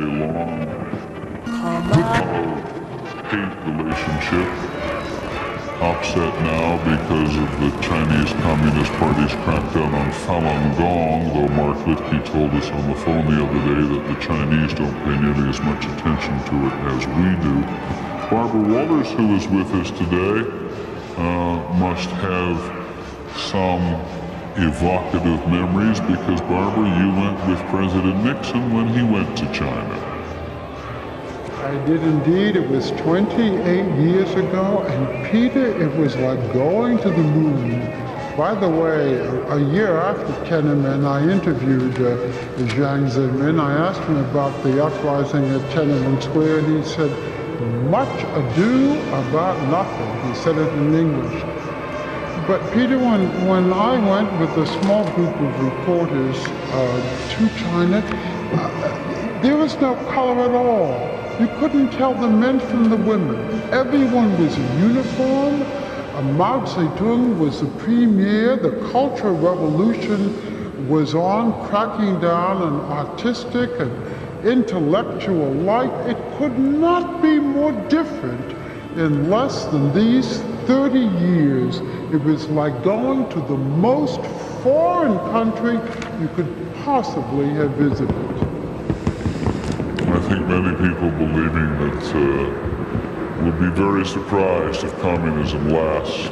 a long hate relationship, upset now because of the Chinese Communist Party's crackdown on Falun Gong, though Mark Litke told us on the phone the other day that the Chinese don't pay nearly as much attention to it as we do. Barbara Walters, who is with us today, must have some evocative memories because, Barbara, you went with President Nixon when he went to China. I did indeed. It was 28 years ago, and Peter, it was like going to the moon. By the way, a year after Tiananmen, I interviewed Jiang Zemin. I asked him about the uprising at Tiananmen Square, and he said, "Much ado about nothing." He said it in English. But Peter, when I went with a small group of reporters to China, there was no color at all. You couldn't tell the men from the women. Everyone was in uniform. Mao Zedong was the premier. The Cultural Revolution was on, cracking down on artistic and intellectual life. It could not be more different in less than these 30 years. It was like going to the most foreign country you could possibly have visited. I think many people believing that would be very surprised if communism lasts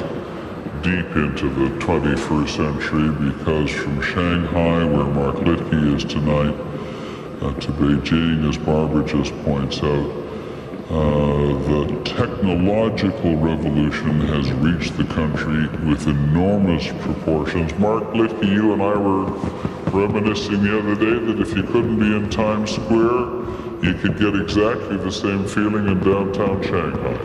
deep into the 21st century, because from Shanghai, where Mark Litke is tonight, to Beijing, as Barbara just points out, the technological revolution has reached the country with enormous proportions. Mark Litke, you and I were reminiscing the other day that if you couldn't be in Times Square, you could get exactly the same feeling in downtown Shanghai.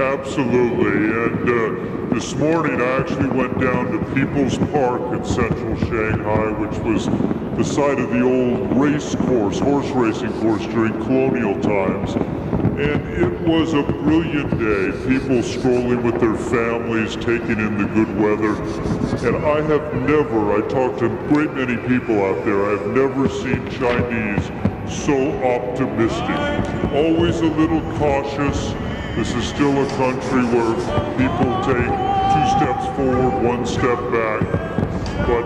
Absolutely, and this morning I actually went down to People's Park in central Shanghai, which was the site of the old horse racing course during colonial times. And it was a brilliant day, people strolling with their families, taking in the good weather. And I talked to a great many people out there, I've never seen Chinese so optimistic. Always a little cautious. This is still a country where people take 2 steps forward, 1 step back. But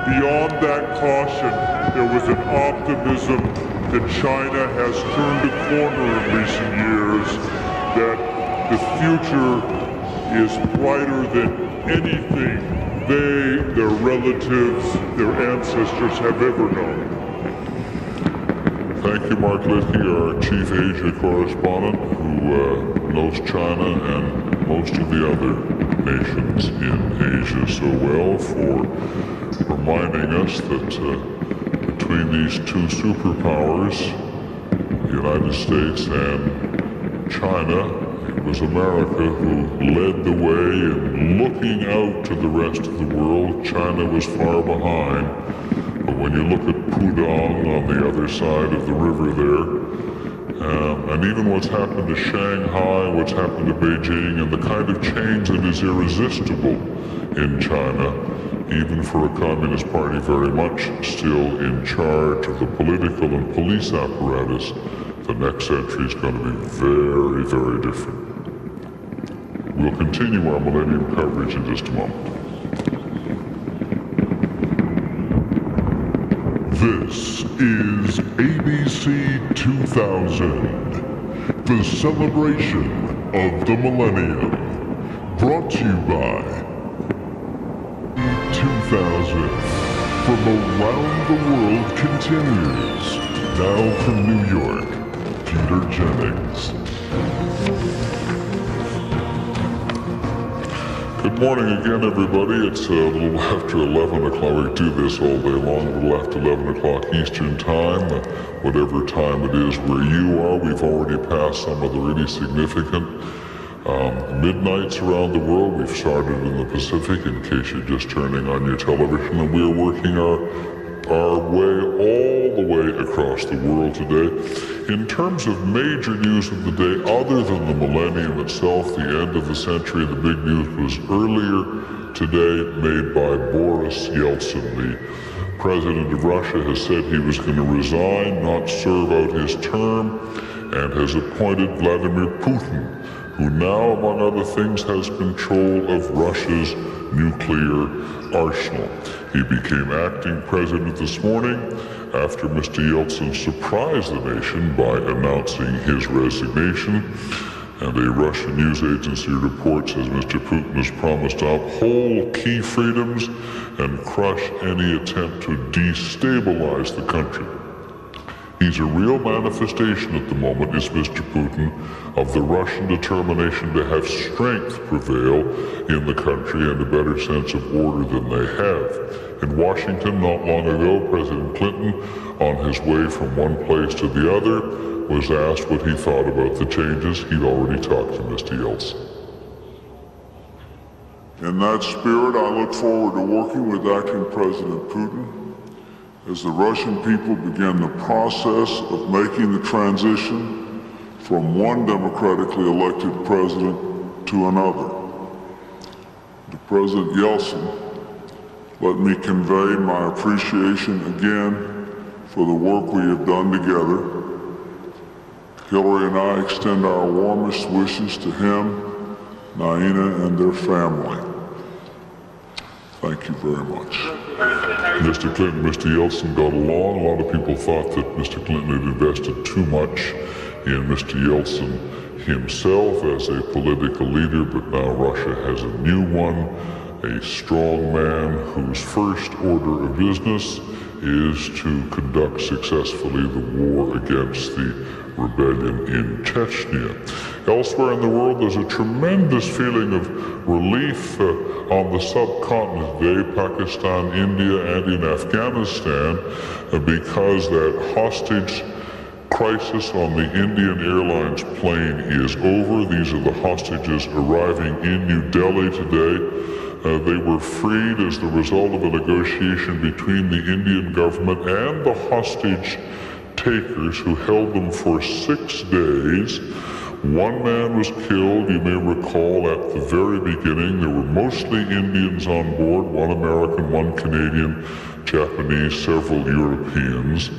beyond that caution, there was an optimism that China has turned a corner in recent years, that the future is brighter than anything they, their relatives, their ancestors have ever known. Thank you, Mark Litke, our chief Asia correspondent, who knows China and most of the other nations in Asia so well, for reminding us that between these 2 superpowers, the United States and China, it was America who led the way in looking out to the rest of the world. China was far behind. But when you look at Pudong on the other side of the river there, and even what's happened to Shanghai, what's happened to Beijing, and the kind of change that is irresistible in China, even for a Communist Party very much still in charge of the political and police apparatus, the next century is going to be very, very different. We'll continue our Millennium coverage in just a moment. This is ABC 2000, the celebration of the Millennium, brought to you by 2000 from around the world continues. Now from New York, Peter Jennings. Good morning again, everybody. It's a little after 11 o'clock. We do this all day long, a little after 11 o'clock Eastern Time. Whatever time it is where you are, we've already passed some of the really significant midnights around the world. We've started in the Pacific, in case you're just turning on your television, and we are working our way all the way across the world today. In terms of major news of the day, other than the Millennium itself, the end of the century, the big news was earlier today made by Boris Yeltsin, the President of Russia has said he was going to resign, not serve out his term, and has appointed Vladimir Putin, who now, among other things, has control of Russia's nuclear arsenal. He became acting president this morning after Mr. Yeltsin surprised the nation by announcing his resignation. And a Russian news agency reports as Mr. Putin has promised to uphold key freedoms and crush any attempt to destabilize the country. He's a real manifestation at the moment, is Mr. Putin, of the Russian determination to have strength prevail in the country and a better sense of order than they have. In Washington, not long ago, President Clinton, on his way from one place to the other, was asked what he thought about the changes. He'd already talked to Mr. Yeltsin. In that spirit, I look forward to working with acting President Putin as the Russian people begin the process of making the transition from one democratically elected president to another. To President Yeltsin, let me convey my appreciation again for the work we have done together. Hillary and I extend our warmest wishes to him, Naina, and their family. Thank you very much. Mr. Clinton and Mr. Yeltsin got along. A lot of people thought that Mr. Clinton had invested too much in Mr. Yeltsin himself as a political leader, but now Russia has a new one, a strong man whose first order of business is to conduct successfully the war against the rebellion in Chechnya. Elsewhere in the world, there's a tremendous feeling of relief on the subcontinent today, Pakistan, India, and in Afghanistan, because that hostage crisis on the Indian Airlines plane is over. These are the hostages arriving in New Delhi today. They were freed as the result of a negotiation between the Indian government and the hostage takers who held them for 6 days. One man was killed. You may recall at the very beginning there were mostly Indians on board, one American, one Canadian, Japanese, several Europeans.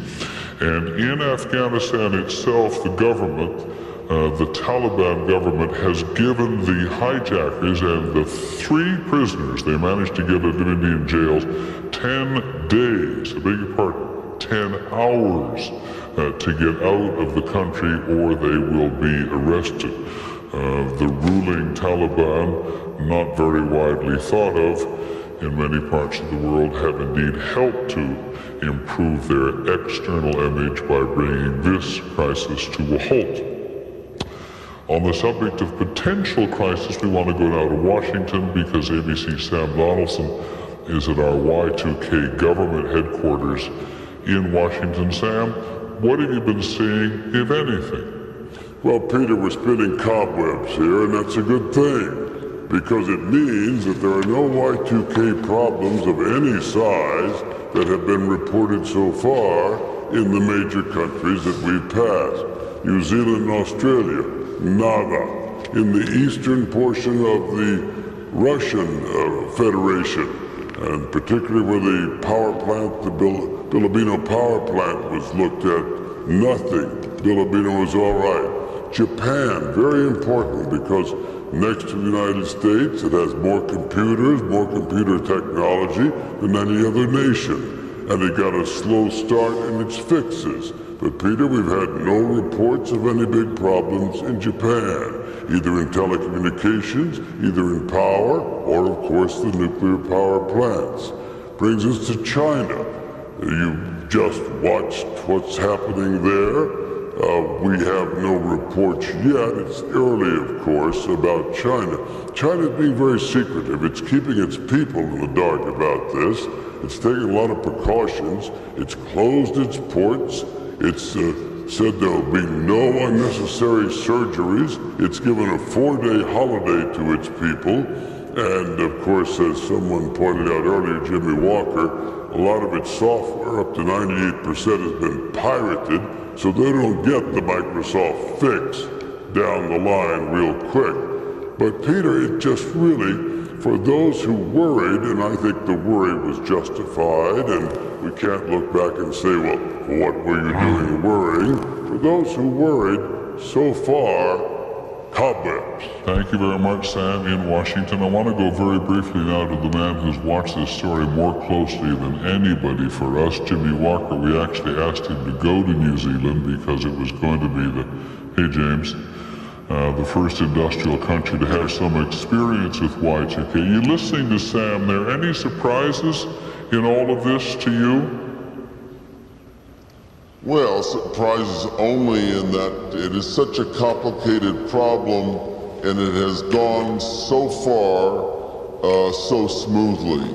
And in Afghanistan itself, the government, the Taliban government, has given the hijackers and the 3 prisoners they managed to get out of Indian jails 10 days, I beg your pardon, 10 hours to get out of the country or they will be arrested. The ruling Taliban, not very widely thought of in many parts of the world, have indeed helped to improve their external image by bringing this crisis to a halt. On the subject of potential crisis, we want to go now to Washington because ABC's Sam Donaldson is at our Y2K government headquarters in Washington. Sam, what have you been seeing, if anything? Well, Peter, we're spinning cobwebs here, and that's a good thing, because it means that there are no Y2K problems of any size that have been reported so far in the major countries that we've passed. New Zealand and Australia, nada. In the eastern portion of the Russian Federation, and particularly where the power plant, the Bilibino power plant was looked at, nothing. Bilibino was all right. Japan, very important because next to the United States, it has more computers, more computer technology than any other nation. And it got a slow start in its fixes. But Peter, we've had no reports of any big problems in Japan, either in telecommunications, either in power, or of course the nuclear power plants. Brings us to China. You've just watched what's happening there. We have no reports yet. It's early, of course, about China. China's being very secretive. It's keeping its people in the dark about this. It's taking a lot of precautions. It's closed its ports. It's said there will be no unnecessary surgeries. It's given a 4-day holiday to its people. And of course, as someone pointed out earlier, Jimmy Walker, a lot of its software, up to 98%, has been pirated, so they don't get the Microsoft fix down the line real quick. But Peter, it just really, for those who worried, and I think the worry was justified, and we can't look back and say, well, what were you doing worrying? For those who worried, so far, cobwebs. Thank you very much, Sam, in Washington. I want to go very briefly now to the man who's watched this story more closely than anybody for us, Jimmy Walker. We actually asked him to go to New Zealand because it was going to be hey James, the first industrial country to have some experience with Y2K. You listening to Sam there, any surprises in all of this to you? Well, surprises only in that it is such a complicated problem and it has gone so far so smoothly.